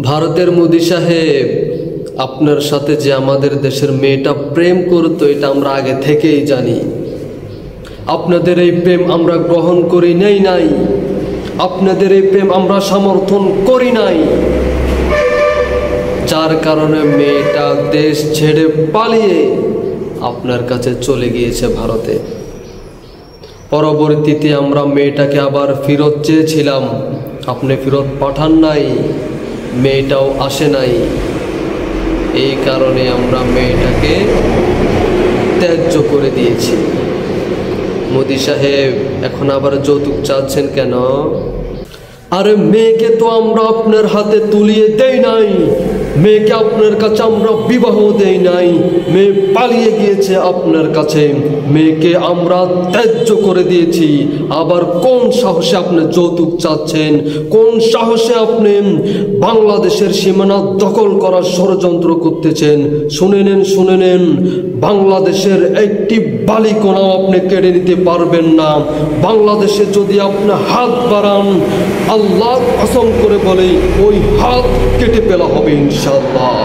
ভারতের মোদি সাহেব, আপনার সাথে যে আমাদের দেশের মেয়েটা প্রেম করতো এটা আমরা আগে থেকেই জানি। আপনাদের এই প্রেম আমরা গ্রহণ করি নাই, আপনাদের এই প্রেম আমরা সমর্থন করি নাই, যার কারণে মেয়েটা দেশ ছেড়ে পালিয়ে আপনার কাছে চলে গিয়েছে ভারতে। পরবর্তীতে আমরা মেয়েটাকে আবার ফেরত চেয়েছিলাম, আপনি ফেরত পাঠান নাই, মেয়েটাও আসে নাই। এই কারণে আমরা মেয়েটাকে ত্যায্য করে দিয়েছি। মোদি সাহেব, এখন আবার যৌতুক চাচ্ছেন কেন? আরে মেয়েকে তো আমরা আপনার হাতে তুলিয়ে দেই নাই, মেয়েকে আপনার কাছে আমরা বিবাহ দেই নাই, মেয়ে পালিয়ে গিয়েছে আপনার কাছে, মেয়েকে আমরা ত্যায্য করে দিয়েছি। আবার কোন সাহসে আপনি যৌতুক চাচ্ছেন? কোন সাহসে আপনি বাংলাদেশের সীমানা দখল করার ষড়যন্ত্র করতেছেন? শুনে নেন, বাংলাদেশের একটি বালিকণাও আপনি কেড়ে নিতে পারবেন না। বাংলাদেশে যদি আপনি হাত বাড়ান, আল্লাহ কসম করে বলে ওই হাত কেটে ফেলা হবে ইনশাআল্লাহ।